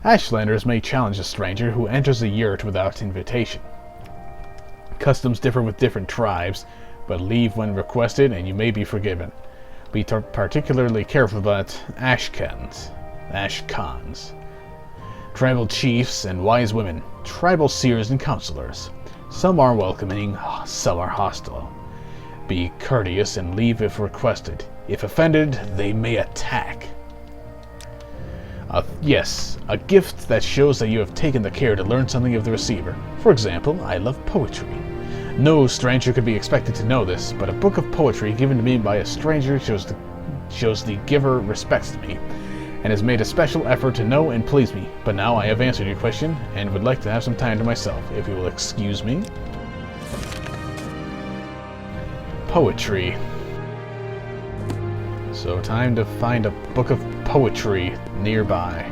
Ashlanders may challenge a stranger who enters a yurt without invitation. Customs differ with different tribes, but leave when requested and you may be forgiven. Be particularly careful about Ashkans. Tribal chiefs and wise women, tribal seers and counselors. Some are welcoming, some are hostile. Be courteous and leave if requested. If offended, they may attack. Yes, a gift that shows that you have taken the care to learn something of the receiver. For example, I love poetry. No stranger could be expected to know this, but a book of poetry given to me by a stranger shows the giver respects me, and has made a special effort to know and please me. But now I have answered your question, and would like to have some time to myself, if you will excuse me. Poetry. So time to find a book of poetry nearby.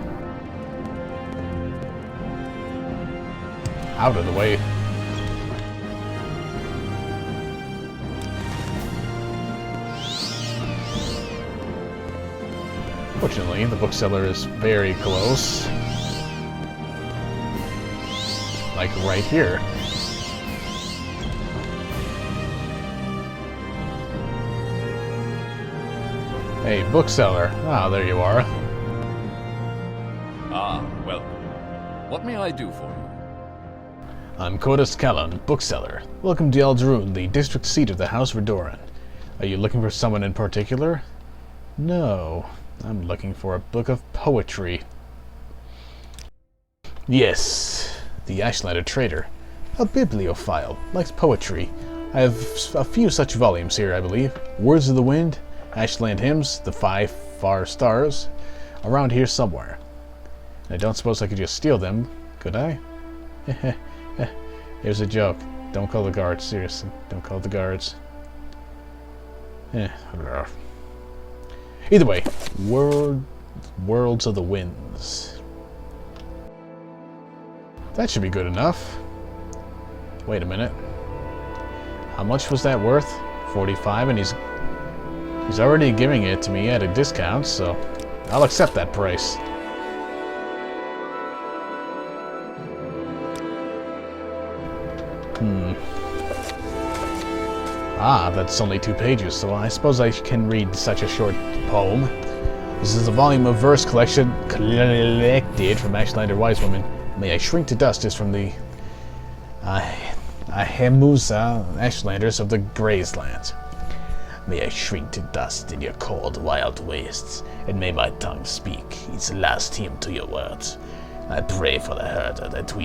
Out of the way. Fortunately, the bookseller is very close. Like right here. Hey, bookseller. Ah, there you are. Ah, welcome. What may I do for you? I'm Codus Callan, bookseller. Welcome to Eldrune, the district seat of the House Redoran. Are you looking for someone in particular? No, I'm looking for a book of poetry. Yes, the Ashlander trader. A bibliophile, likes poetry. I have a few such volumes here, I believe. Words of the Wind, Ashland Hymns, The 5 Far Stars, around here somewhere. I don't suppose I could just steal them, could I? Here's a joke. Don't call the guards, seriously. Don't call the guards. Either way, Worlds of the Winds. That should be good enough. Wait a minute. How much was that worth? 45, and he's already giving it to me at a discount, so I'll accept that price. Ah, that's only 2 pages, so I suppose I can read such a short poem. This is a volume of verse collected from Ashlander wise women. May I Shrink to Dust is from the Ahemusa Ashlanders of the Grazelands. May I shrink to dust in your cold, wild wastes, and may my tongue speak its last hymn to your words. I pray for the herder that to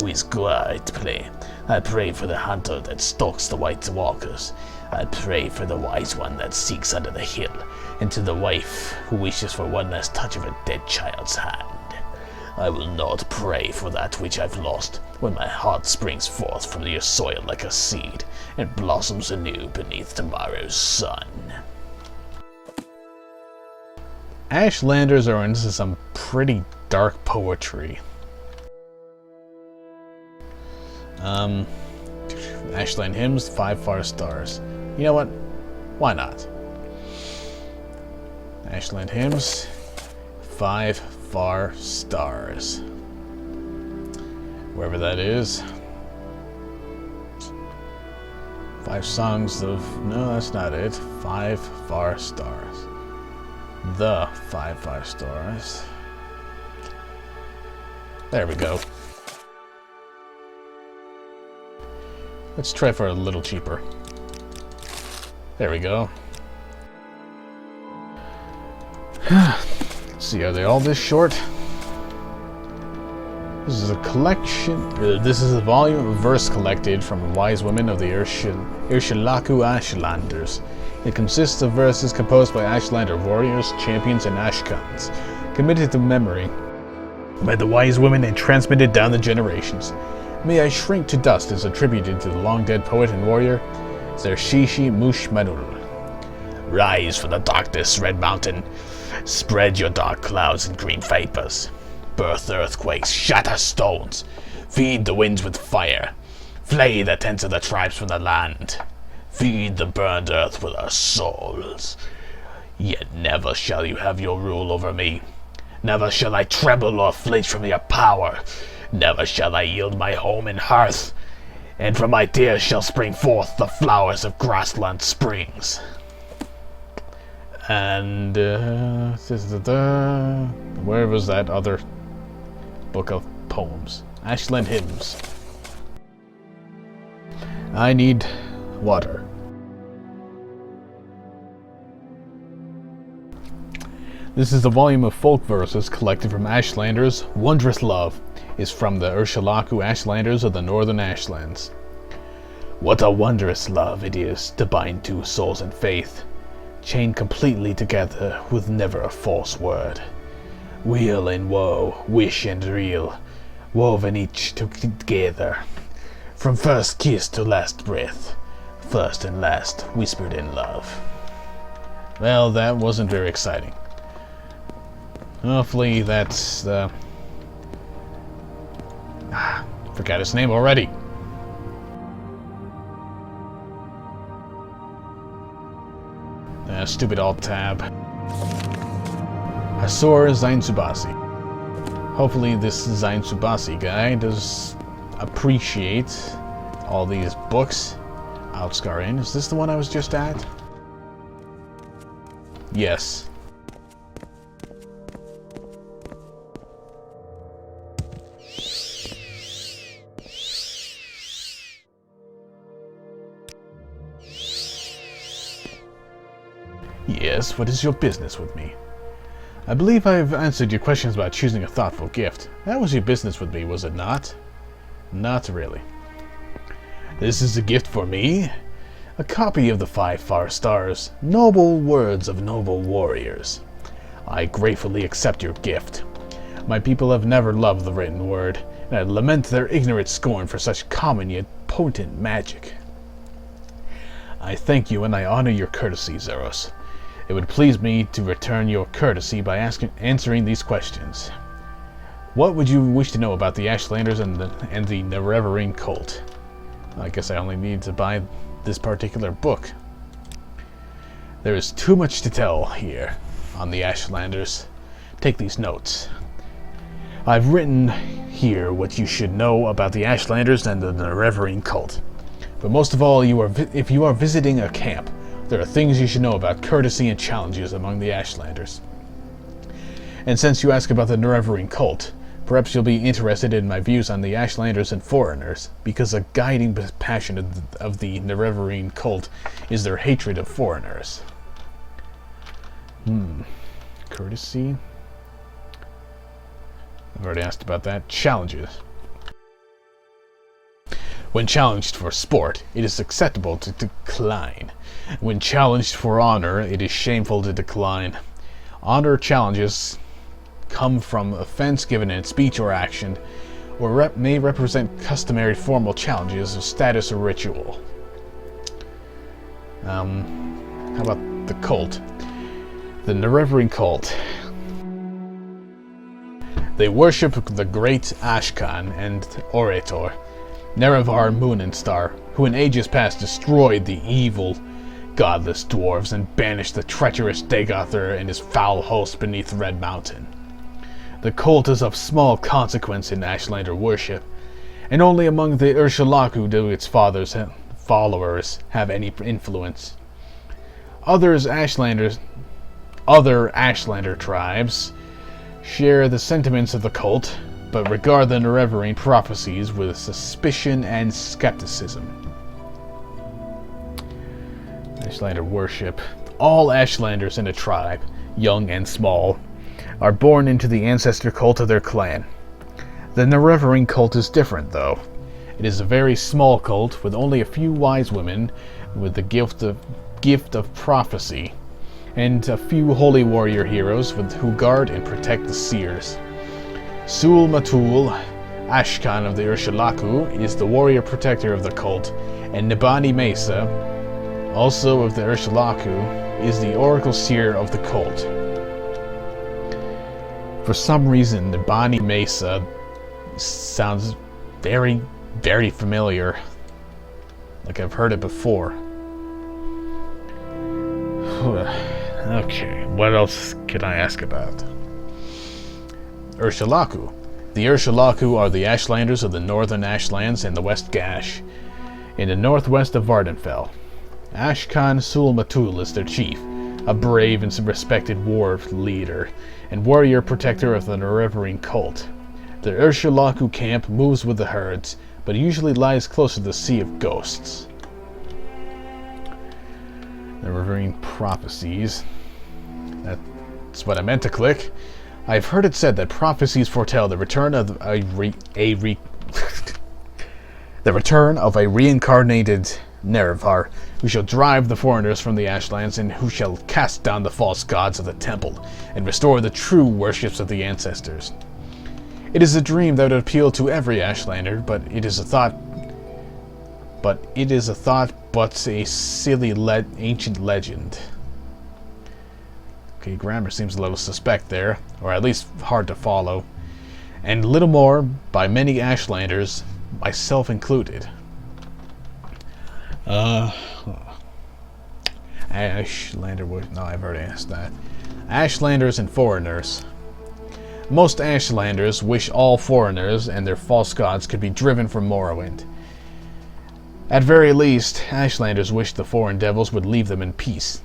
his quiet play. I pray for the hunter that stalks the white walkers. I pray for the wise one that seeks under the hill, and to the wife who wishes for one last touch of a dead child's hand. I will not pray for that which I've lost, when my heart springs forth from your soil like a seed, and blossoms anew beneath tomorrow's sun. Ashlanders are into some pretty dark poetry. Ashland Hymns, 5 Far Stars. You know what? Why not? Ashland Hymns, 5 Far Stars. Wherever that is. 5 songs of... No, that's not it. 5 Far Stars. The 5 Far Stars. There we go. Let's try for a little cheaper. There we go. Let's see, are they all this short? This is a collection. This is a volume of verse collected from wise women of the Urshilaku Ashlanders. It consists of verses composed by Ashlander warriors, champions, and Ashkans, committed to memory by the wise women and transmitted down the generations. May I Shrink to Dust is attributed to the long-dead poet and warrior Zershishi Mushmanul. Rise from the darkness, Red Mountain. Spread your dark clouds and green vapors. Birth earthquakes, shatter stones. Feed the winds with fire. Flay the tents of the tribes from the land. Feed the burned earth with our souls. Yet never shall you have your rule over me. Never shall I tremble or flinch from your power. Never shall I yield my home and hearth. And from my tears shall spring forth the flowers of grassland springs. And, where was that other book of poems? Ashland Hymns. I need water. This is the volume of folk verses collected from Ashlander's Wondrous Love. Is from the Ursulaku Ashlanders of the Northern Ashlands. What a wondrous love it is to bind two souls in faith, chained completely together with never a false word. Weal and woe, wish and real, woven each together, from first kiss to last breath, first and last whispered in love. Well, that wasn't very exciting. Hopefully that's the... forgot his name already. Stupid alt-tab. Hassour Zainsubani. Hopefully this Zainsubani guy does appreciate all these books. Outscarin. Is this the one I was just at? Yes. Yes, what is your business with me? I believe I've answered your questions about choosing a thoughtful gift. That was your business with me, was it not? Not really. This is a gift for me. A copy of the 5 Far Stars, noble words of noble warriors. I gratefully accept your gift. My people have never loved the written word, and I lament their ignorant scorn for such common yet potent magic. I thank you and I honor your courtesy, Zeros. It would please me to return your courtesy by answering these questions. What would you wish to know about the Ashlanders and the Nerevarine cult? I guess I only need to buy this particular book. There is too much to tell here on the Ashlanders. Take these notes. I've written here what you should know about the Ashlanders and the Nerevarine cult. But most of all, if you are visiting a camp, there are things you should know about courtesy and challenges among the Ashlanders. And since you ask about the Nerevarine cult, perhaps you'll be interested in my views on the Ashlanders and foreigners, because a guiding passion of the Nerevarine cult is their hatred of foreigners. Courtesy? I've already asked about that. Challenges. When challenged for sport, it is acceptable to decline. When challenged for honor, it is shameful to decline. Honor challenges come from offense given in speech or action, or may represent customary formal challenges of status or ritual. How about the cult? The Nerevarine cult. They worship the great Ashkan and Orator, Nerevar Moon and Star, who in ages past destroyed the evil, godless dwarves and banished the treacherous Dagother and his foul host beneath Red Mountain. The cult is of small consequence in Ashlander worship, and only among the Ursulaku do its followers have any influence. Other Ashlander tribes share the sentiments of the cult, but regard the Nerevarine Prophecies with suspicion and skepticism. Ashlander worship. All Ashlanders in a tribe, young and small, are born into the ancestor cult of their clan. The Nerevarine cult is different, though. It is a very small cult with only a few wise women with the gift of prophecy, and a few holy warrior heroes who guard and protect the seers. Sul Matul, Ashkan of the Ursulaku, is the warrior protector of the cult, and Nibani Mesa, also of the Ursulaku, is the oracle seer of the cult. For some reason, Nibani Mesa sounds very, very familiar, like I've heard it before. Okay, what else can I ask about? Ursulaku. The Ursulaku are the Ashlanders of the northern Ashlands and the West Gash, in the northwest of Vardenfell. Ashkan Sul-Matul is their chief, a brave and respected war leader, and warrior protector of the Nerevarine cult. The Ursulaku camp moves with the herds, but usually lies close to the Sea of Ghosts. Nerevarine Prophecies. That's what I meant to click. I've heard it said that prophecies foretell the return of the return of a reincarnated Nerevar, who shall drive the foreigners from the Ashlands, and who shall cast down the false gods of the temple, and restore the true worships of the ancestors. It is a dream that would appeal to every Ashlander, but it is a silly ancient legend. Okay, grammar seems a little suspect there, or at least hard to follow. And little more by many Ashlanders, myself included. Ashlander, no, I've already asked that. Ashlanders and foreigners. Most Ashlanders wish all foreigners and their false gods could be driven from Morrowind. At very least, Ashlanders wish the foreign devils would leave them in peace.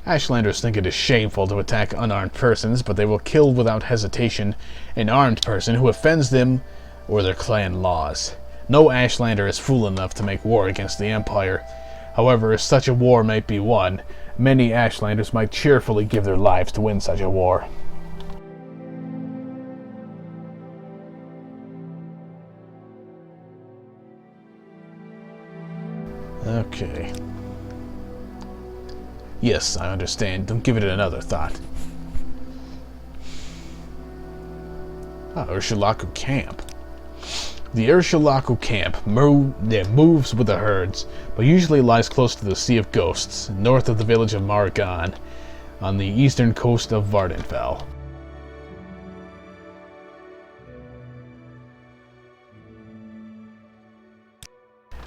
Ashlanders think it is shameful to attack unarmed persons, but they will kill without hesitation an armed person who offends them or their clan laws. No Ashlander is fool enough to make war against the Empire. However, if such a war might be won, many Ashlanders might cheerfully give their lives to win such a war. Okay. Yes, I understand. Don't give it another thought. Ursulaku camp. The Ursulaku camp moves with the herds, but usually lies close to the Sea of Ghosts, north of the village of Margan, on the eastern coast of Vardenfell.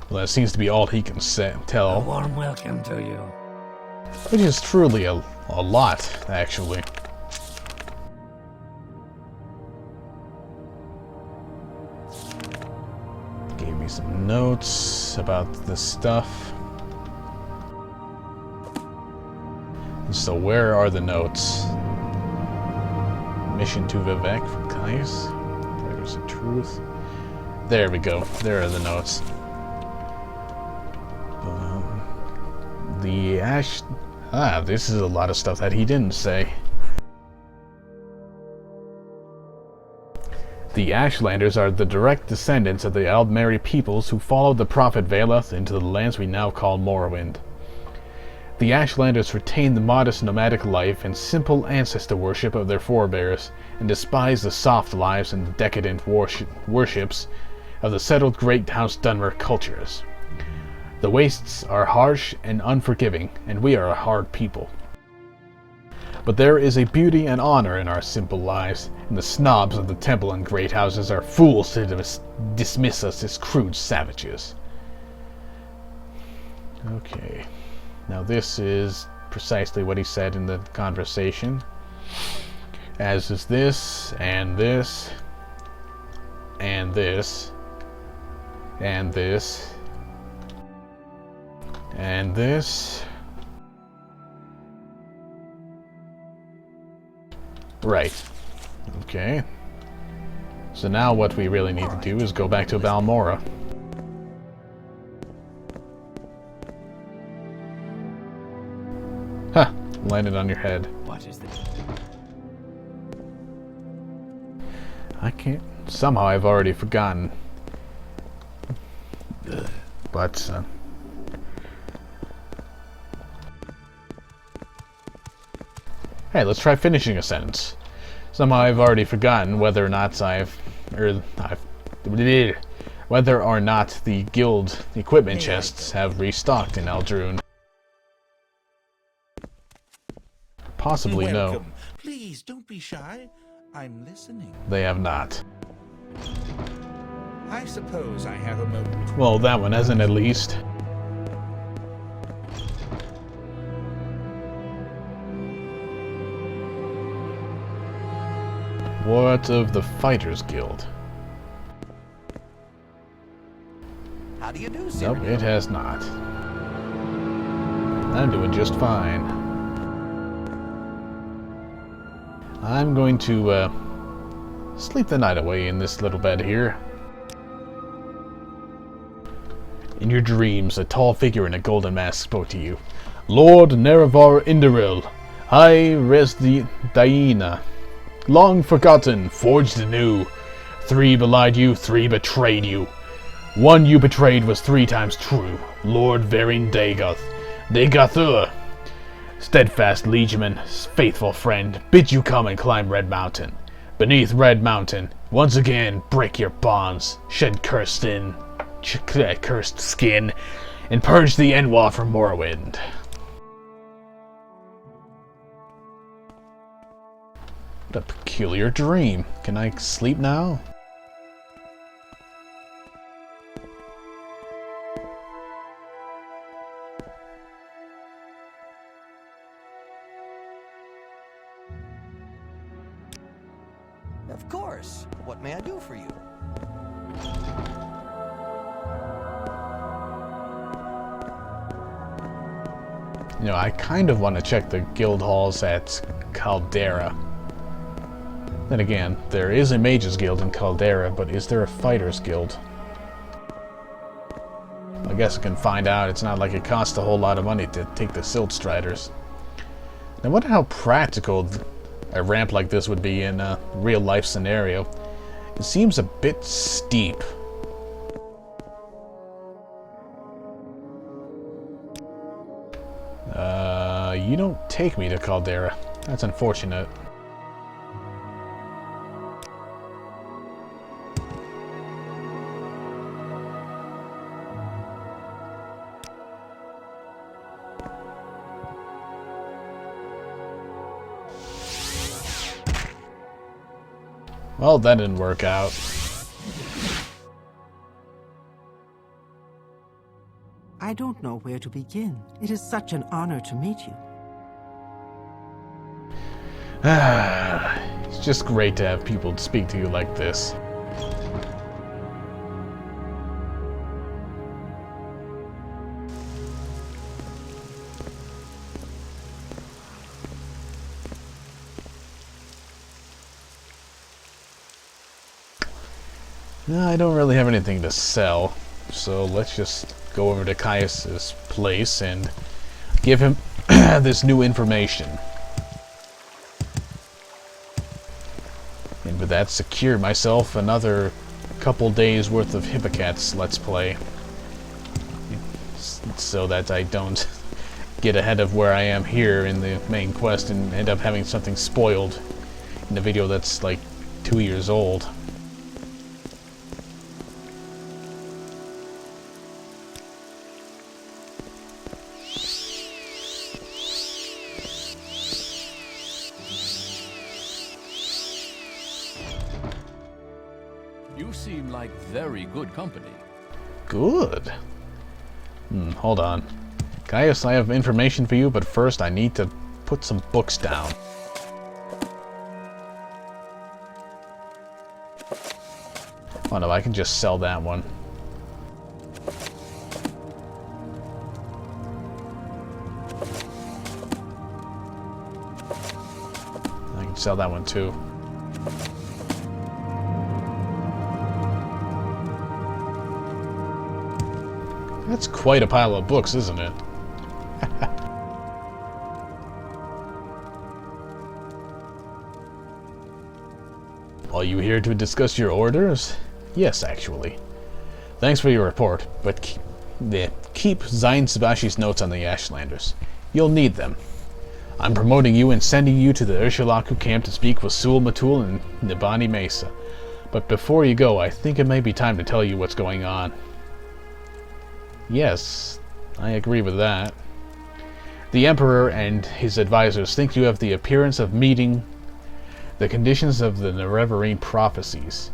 Well, that seems to be all he can tell. A warm welcome to you. Which is truly a lot, actually. Gave me some notes about this stuff. So where are the notes? Mission to Vivek from Caius. Prayers of Truth. There we go. There are the notes. This is a lot of stuff that he didn't say. The Ashlanders are the direct descendants of the Aldmeri peoples who followed the prophet Valoth into the lands we now call Morrowind. The Ashlanders retain the modest nomadic life and simple ancestor worship of their forebears, and despise the soft lives and decadent worships of the settled Great House Dunmer cultures. The wastes are harsh and unforgiving, and we are a hard people. But there is a beauty and honor in our simple lives, and the snobs of the temple and great houses are fools to dismiss us as crude savages. Okay. Now this is precisely what he said in the conversation. As is this, and this, and this, and this, and this. Right. Okay. So now what we really need to do is go back to Balmora. Huh. Landed on your head. What is this? I can't... Somehow I've already forgotten. But, hey, let's try finishing a sentence. Somehow I've already forgotten whether or not whether or not the guild equipment chests have restocked in Aldrune. Possibly Welcome. no. Please don't be shy. I'm listening. They have not. I suppose I have a moment. Well, that one hasn't, at least. What of the Fighters Guild? How do you do, Nope, it has not. I'm doing just fine. I'm going to sleep the night away in this little bed here. In your dreams, a tall figure in a golden mask spoke to you. Lord Nerevarine, I res the Diana. Long forgotten, forged anew. 3 belied you, 3 betrayed you. 1 you betrayed was 3 times true. Lord Verin Dagoth, steadfast liegeman, faithful friend, bid you come and climb Red Mountain. Beneath Red Mountain, once again break your bonds, shed cursed skin, and purge the Enwa from Morrowind. What a peculiar dream. Can I sleep now? Of course. What may I do for you? You know, I kind of want to check the guild halls at Caldera. Then again, there is a Mages Guild in Caldera, but is there a Fighters Guild? I guess I can find out. It's not like it costs a whole lot of money to take the Silt Striders. I wonder how practical a ramp like this would be in a real-life scenario. It seems a bit steep. You don't take me to Caldera. That's unfortunate. Well, that didn't work out. I don't know where to begin. It is such an honor to meet you. It's just great to have people speak to you like this. No, I don't really have anything to sell, so let's just go over to Caius's place and give him this new information. And with that, secure myself another couple days worth of Hippocats Let's Play, so that I don't get ahead of where I am here in the main quest and end up having something spoiled in a video that's like 2 years old. You seem like very good company. Good. Hold on. Caius, I have information for you, but first I need to put some books down. Oh no, I can just sell that one. I can sell that one too. That's quite a pile of books, isn't it? Are you here to discuss your orders? Yes, actually. Thanks for your report, but keep Zainsubani's notes on the Ashlanders. You'll need them. I'm promoting you and sending you to the Ursulaku camp to speak with Sul Matul and Nibani Mesa. But before you go, I think it may be time to tell you what's going on. Yes, I agree with that. The Emperor and his advisors think you have the appearance of meeting the conditions of the Nerevarine Prophecies.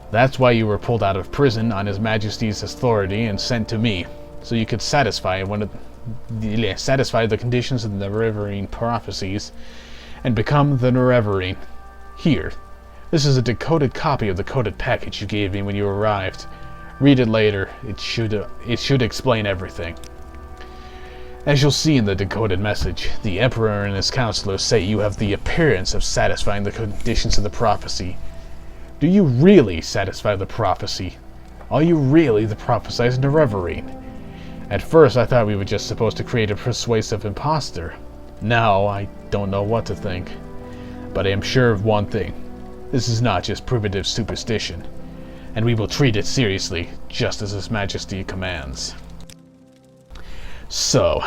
That's why you were pulled out of prison on His Majesty's authority and sent to me, so you could satisfy the conditions of the Nerevarine Prophecies and become the Nerevarine. Here, this is a decoded copy of the coded package you gave me when you arrived. Read it later. It should explain everything. As you'll see in the decoded message, the Emperor and his counselors say you have the appearance of satisfying the conditions of the prophecy. Do you really satisfy the prophecy? Are you really the prophesized Nerevarine? At first I thought we were just supposed to create a persuasive imposter. Now I don't know what to think. But I am sure of one thing. This is not just primitive superstition, and we will treat it seriously, just as His Majesty commands. So,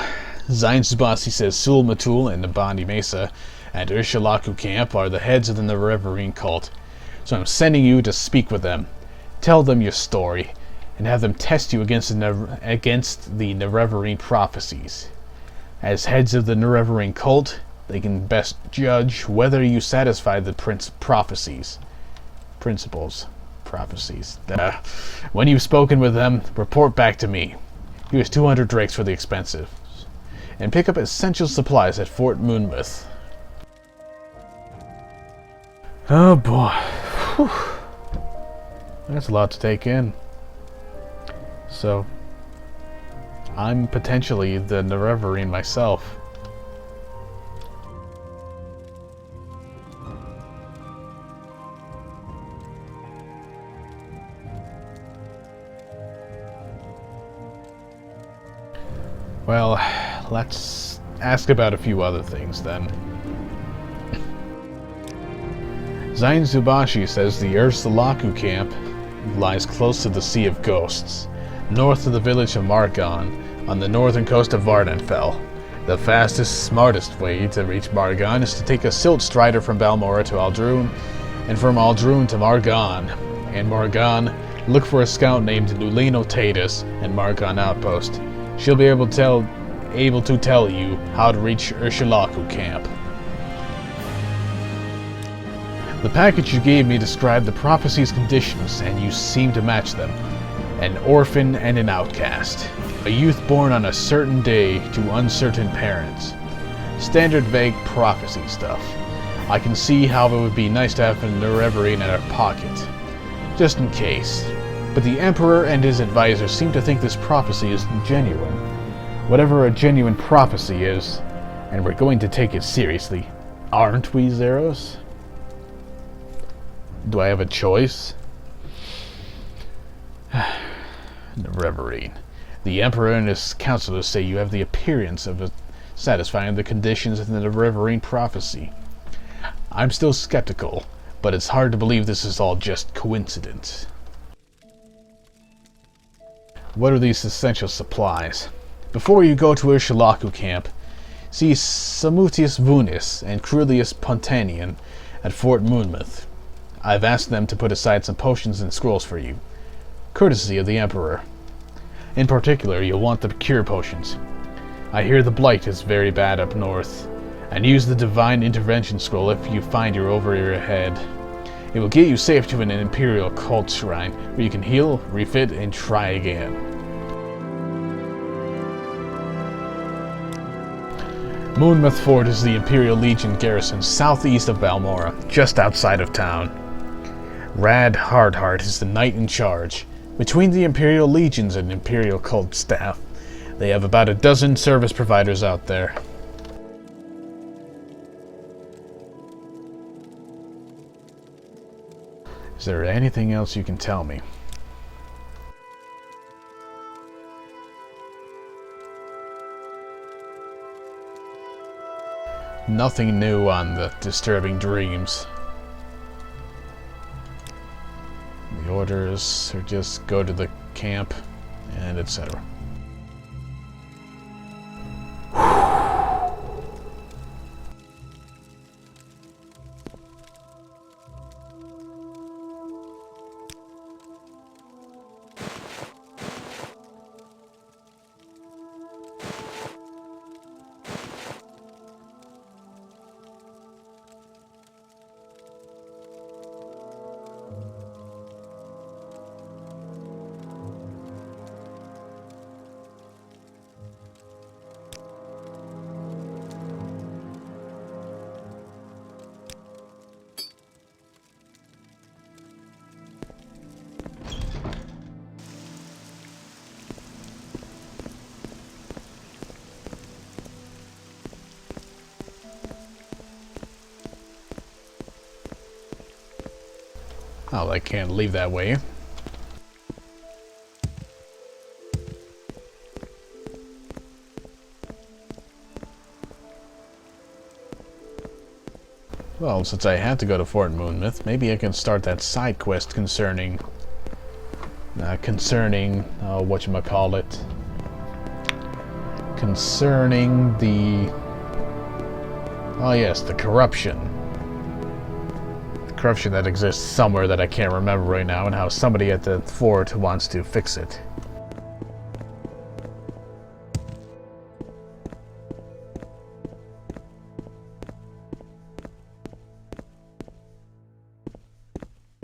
Zainsubani says Sul Matul and Nabandi Mesa and Ursulaku Camp are the heads of the Nerevarine cult, so I'm sending you to speak with them, tell them your story, and have them test you against the Nerevarine Prophecies. As heads of the Nerevarine cult, they can best judge whether you satisfy the prophecies. When you've spoken with them, report back to me. Here's 200 drakes for the expenses. And pick up essential supplies at Fort Monmouth. Oh boy. Whew. That's a lot to take in. So, I'm potentially the Nerevarine myself. Well, let's ask about a few other things then. Zainsubani says the Ursulaku camp lies close to the Sea of Ghosts, north of the village of Margon, on the northern coast of Vardenfell. The fastest, smartest way to reach Margon is to take a silt strider from Balmora to Aldrune, and from Aldrune to Margon. In Margon, look for a scout named Nulino Tatus and Margon Outpost. She'll be able to tell you how to reach Ursulaku camp. The package you gave me described the prophecy's conditions, and you seem to match them. An orphan and an outcast. A youth born on a certain day to uncertain parents. Standard vague prophecy stuff. I can see how it would be nice to have a Nerevarine in our pocket. Just in case. But the Emperor and his advisors seem to think this prophecy is genuine. Whatever a genuine prophecy is, and we're going to take it seriously. Aren't we, Zeros? Do I have a choice? Nerevarine. The Emperor and his counselors say you have the appearance of satisfying the conditions of the Nerevarine prophecy. I'm still skeptical, but it's hard to believe this is all just coincidence. What are these essential supplies? Before you go to Ursulaku camp, see Samutius Vunis and Crulius Pontanian at Fort Monmouth. I've asked them to put aside some potions and scrolls for you, courtesy of the Emperor. In particular, you'll want the cure potions. I hear the blight is very bad up north, and use the Divine Intervention Scroll if you find you're over your head. It will get you safe to an Imperial cult shrine, where you can heal, refit, and try again. Monmouth Fort is the Imperial Legion garrison southeast of Balmora, just outside of town. Rad Hardheart is the knight in charge. Between the Imperial Legions and Imperial cult staff, they have about a dozen service providers out there. Is there anything else you can tell me? Nothing new on the disturbing dreams. The orders are just go to the camp and etc. Oh, I can't leave that way. Well, since I had to go to Fort Moonmouth, maybe I can start that side quest concerning... whatchamacallit. Concerning the... Oh yes, the corruption. The corruption that exists somewhere that I can't remember right now, and how somebody at the fort wants to fix it.